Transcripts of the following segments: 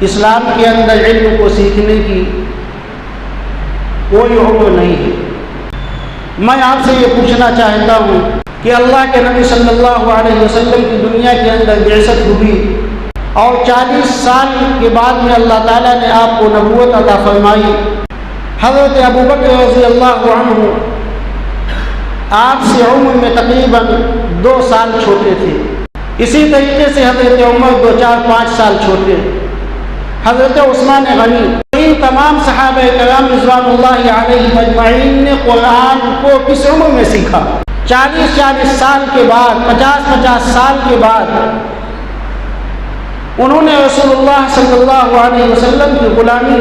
اسلام کے اندر علم کو سیکھنے کی کوئی عمر نہیں ہے۔ میں آپ سے یہ پوچھنا چاہتا ہوں کہ اللہ کے نبی صلی اللہ علیہ وسلم کی دنیا کے اندر بعثت ہوئی اور 40 سال کے بعد میں اللہ تعالیٰ نے آپ کو نبوت عطا فرمائی۔ حضرت ابوبکر رضی اللہ عنہ آپ سے عمر میں تقریباً 2 سال چھوٹے تھے۔ اسی طریقے سے حضرت عمر 2، 4، 5 سال چھوٹے۔ حضرت عثمان غنی، ان تمام صحابہ کرام رضوان اللہ علیہ اجمعین نے قرآن کو کس عمر میں سیکھا؟ 40 سال کے بعد، 50 سال کے بعد انہوں نے رسول اللہ صلی اللہ علیہ وسلم کی غلامی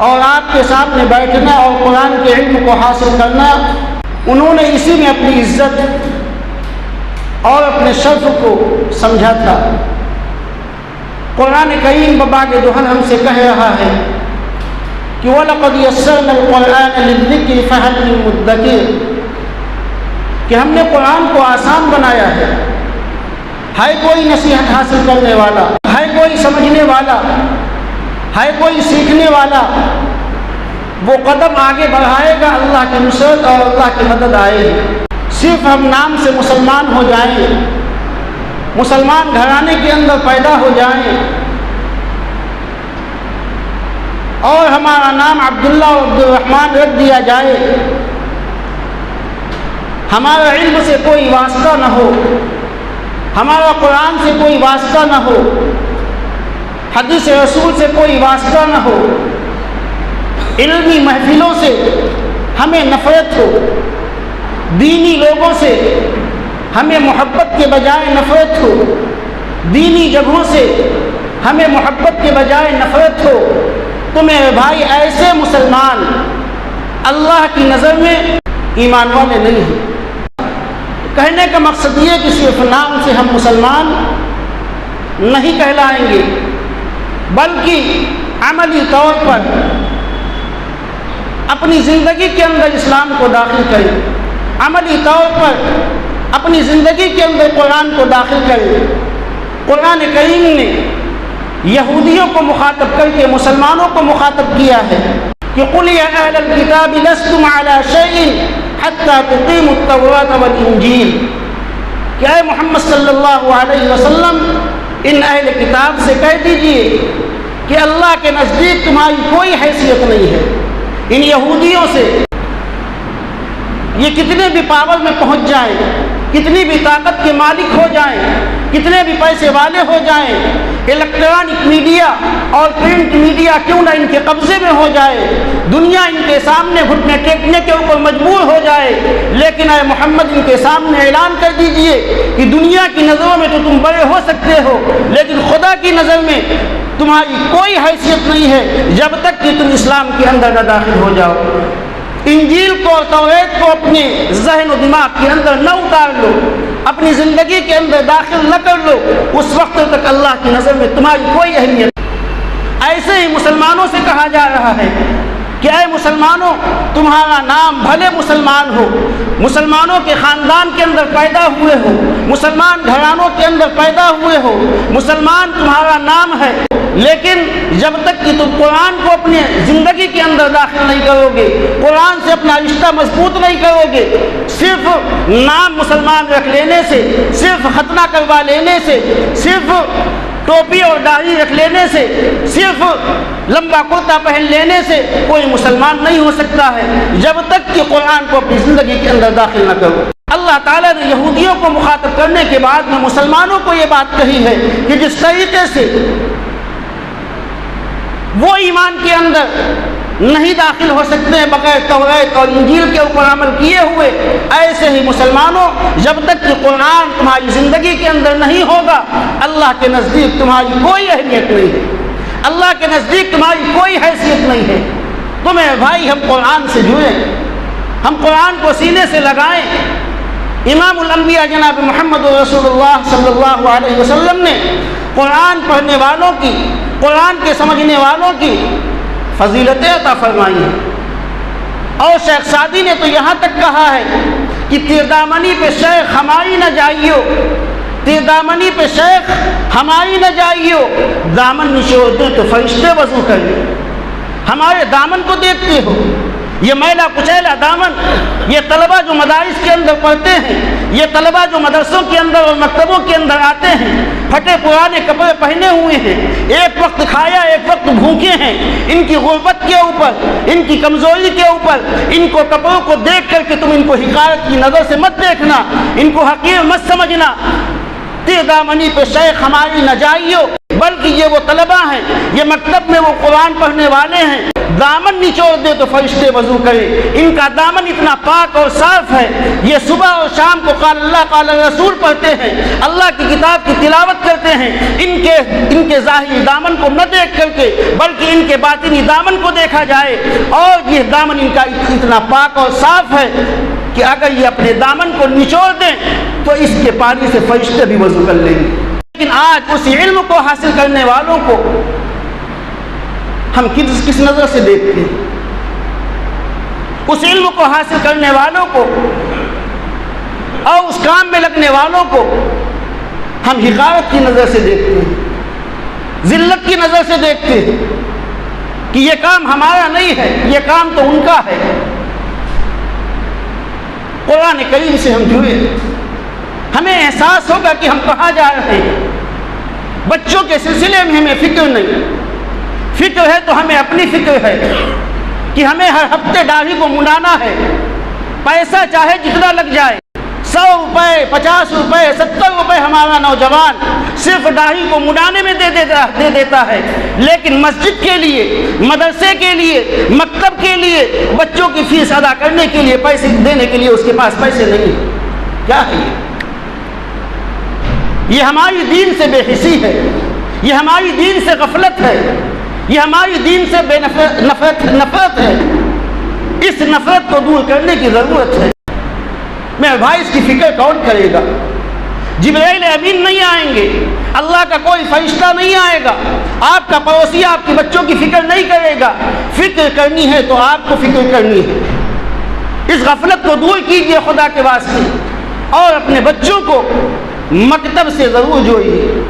اور آپ کے سامنے بیٹھنا اور قرآن کے علم کو حاصل کرنا، انہوں نے اسی میں اپنی عزت اور اپنے شرف کو سمجھا تھا۔ قرآن کریم بباغ دہن ہم سے کہہ رہا ہے کہ وَلَقَدْ يَسَّرْنَا الْقُرْآنَ لِلذِّكْرِ فَهَلْ مِن مُدَّكِرٍ، کہ ہم نے قرآن کو آسان بنایا ہے کوئی نصیحت حاصل کرنے والا، ہے کوئی سمجھنے والا، ہے کوئی سیکھنے والا، وہ قدم آگے بڑھائے گا، اللہ کی نصرت اور اللہ کی مدد آئے گی۔ صرف ہم نام سے مسلمان ہو جائیں، مسلمان گھرانے کے اندر پیدا ہو جائیں اور ہمارا نام عبداللہ اور عبدالرحمن رکھ دیا جائے، ہمارا علم سے کوئی واسطہ نہ ہو، ہمارا قرآن سے کوئی واسطہ نہ ہو، حدیث رسول سے کوئی واسطہ نہ ہو، علمی محفلوں سے ہمیں نفرت ہو، دینی لوگوں سے ہمیں محبت کے بجائے نفرت ہو، دینی جگہوں سے ہمیں محبت کے بجائے نفرت ہو، تو میرے بھائی ایسے مسلمان اللہ کی نظر میں ایمان والے نہیں ہیں۔ کہنے کا مقصد یہ کہ صرف نام سے ہم مسلمان نہیں کہلائیں گے، بلکہ عملی طور پر اپنی زندگی کے اندر اسلام کو داخل کریں، عملی طور پر اپنی زندگی کے اندر قرآن کو داخل کریں۔ قرآن کریم نے یہودیوں کو مخاطب کر کے مسلمانوں کو مخاطب کیا ہے کہ قُلْ يَا أَهْلَ الْكِتَابِ لَسْتُمْ عَلَى شَيْءٍ حَتَّى تُقِيمُوا التَّوْرَاةَ وَالْإِنْجِيلَ، کہ اے محمد صلی اللہ علیہ وسلم ان اہل کتاب سے کہہ دیجئے کہ اللہ کے نزدیک تمہاری کوئی حیثیت نہیں ہے۔ ان یہودیوں سے یہ کتنے بھی پاور میں پہنچ جائیں، کتنی بھی طاقت کے مالک ہو جائیں، کتنے بھی پیسے والے ہو جائیں، الیکٹرانک میڈیا اور پرنٹ میڈیا کیوں نہ ان کے قبضے میں ہو جائے، دنیا ان کے سامنے گھٹنے ٹیکنے کے اوپر مجبور ہو جائے، لیکن اے محمد ان کے سامنے اعلان کر دیجئے کہ دنیا کی نظروں میں تو تم بڑے ہو سکتے ہو، لیکن خدا کی نظر میں تمہاری کوئی حیثیت نہیں ہے جب تک کہ تم اسلام کے اندر نہ داخل ہو جاؤ۔ انجیل کو اور توریت کو اپنے ذہن و دماغ کے اندر نہ اتار لو، اپنی زندگی کے اندر داخل نہ کر لو، اس وقت تک اللہ کی نظر میں تمہاری کوئی اہمیت نہیں۔ ایسے ہی مسلمانوں سے کہا جا رہا ہے کہ اے مسلمانوں، تمہارا نام بھلے مسلمان ہو، مسلمانوں کے خاندان کے اندر پیدا ہوئے ہو، مسلمان گھرانوں کے اندر پیدا ہوئے ہو، مسلمان تمہارا نام ہے، لیکن جب تک کہ تم قرآن کو اپنے زندگی کے اندر داخل نہیں کرو گے، قرآن سے اپنا رشتہ مضبوط نہیں کرو گے، صرف نام مسلمان رکھ لینے سے، صرف ختنہ کروا لینے سے، صرف ٹوپی اور داڑھی رکھ لینے سے، صرف لمبا کرتا پہن لینے سے کوئی مسلمان نہیں ہو سکتا ہے جب تک کہ قرآن کو اپنی زندگی کے اندر داخل نہ کرو۔ اللہ تعالیٰ نے یہودیوں کو مخاطب کرنے کے بعد میں مسلمانوں کو یہ بات کہی ہے کہ جس طریقے سے وہ ایمان کے اندر نہیں داخل ہو سکتے ہیں بغیر توریت اور انجیل کے اوپر عمل کیے ہوئے، ایسے ہی مسلمانوں جب تک کہ قرآن تمہاری زندگی کے اندر نہیں ہوگا، اللہ کے نزدیک تمہاری کوئی اہمیت نہیں ہے، اللہ کے نزدیک تمہاری کوئی حیثیت نہیں ہے۔ تو میرے بھائی، ہم قرآن سے جڑیں، ہم قرآن کو سینے سے لگائیں۔ امام الانبیاء جناب محمد رسول اللہ صلی اللہ علیہ وسلم نے قرآن پڑھنے والوں کی، قرآن کے سمجھنے والوں کی فضیلتیں عطا فرمائی ہیں، اور شیخ سعدی نے تو یہاں تک کہا ہے کہ تیردامنی پہ شیخ ہماری نہ جائیو، دامنی پہ شیخ ہماری نہ جائیو، دامن نچوڑ دے تو فرشتے وضو کریں۔ ہمارے دامن کو دیکھتے ہو، یہ میلا کچیلا دامن، یہ طلبہ جو مدارس کے اندر پڑھتے ہیں، یہ طلبہ جو مدرسوں کے اندر اور مکتبوں کے اندر آتے ہیں، پھٹے پرانے کپڑے پہنے ہوئے ہیں، ایک وقت کھایا ایک وقت بھوکے ہیں، ان کی غربت کے اوپر، ان کی کمزوری کے اوپر، ان کو کپڑوں کو دیکھ کر کے تم ان کو حقارت کی نظر سے مت دیکھنا، ان کو حقیر مت سمجھنا۔ دامنی پہ شیخ ہماری نہ جائیو، بلکہ یہ وہ طلبہ ہیں، یہ مکتب میں وہ قرآن پڑھنے والے ہیں، دامن نچوڑ دے تو فرشتے وضو کرے۔ ان کا دامن اتنا پاک اور صاف ہے، یہ صبح اور شام کو قال اللہ قال رسول پڑھتے ہیں، اللہ کی کتاب کی تلاوت کرتے ہیں۔ ان کے ظاہری دامن کو نہ دیکھ کر کے بلکہ ان کے باطنی دامن کو دیکھا جائے، اور یہ دامن ان کا اتنا پاک اور صاف ہے کہ اگر یہ اپنے دامن کو نچوڑ دیں تو اس کے پانی سے فرشتے بھی وضو کر لیں گے۔ لیکن آج اس علم کو حاصل کرنے والوں کو ہم کس نظر سے دیکھتے ہیں؟ اس علم کو حاصل کرنے والوں کو اور اس کام میں لگنے والوں کو ہم حقارت کی نظر سے دیکھتے ہیں، ذلت کی نظر سے دیکھتے ہیں کہ یہ کام ہمارا نہیں ہے، یہ کام تو ان کا ہے۔ قرآن کریم سے ہم جڑے، ہمیں احساس ہوگا کہ ہم کہاں جا رہے ہیں۔ بچوں کے سلسلے میں ہمیں فکر نہیں، فکر ہے تو ہمیں اپنی فکر ہے کہ ہمیں ہر ہفتے داڑھی کو منڈانا ہے، پیسہ چاہے جتنا لگ جائے، 100 روپے 50 روپے 70 روپے ہمارا نوجوان صرف داڑھی کو منڈانے میں دے دیتا ہے، لیکن مسجد کے لیے، مدرسے کے لیے، مکتب کے لیے، بچوں کی فیس ادا کرنے کے لیے، پیسے دینے کے لیے اس کے پاس پیسے نہیں ہیں۔ کیا ہے یہ ہماری دین سے بے حسی ہے، یہ ہماری دین سے غفلت ہے، یہ ہماری دین سے بے نفرت ہے۔ اس نفرت کو دور کرنے کی ضرورت ہے۔ میرے بھائی، اس کی فکر کون کرے گا؟ جبرائیل امین نہیں آئیں گے، اللہ کا کوئی فرشتہ نہیں آئے گا، آپ کا پڑوسی آپ کے بچوں کی فکر نہیں کرے گا۔ فکر کرنی ہے تو آپ کو فکر کرنی ہے۔ اس غفلت کو دور کیجیے خدا کے واسطے، اور اپنے بچوں کو مکتب سے ضرور جوڑیے۔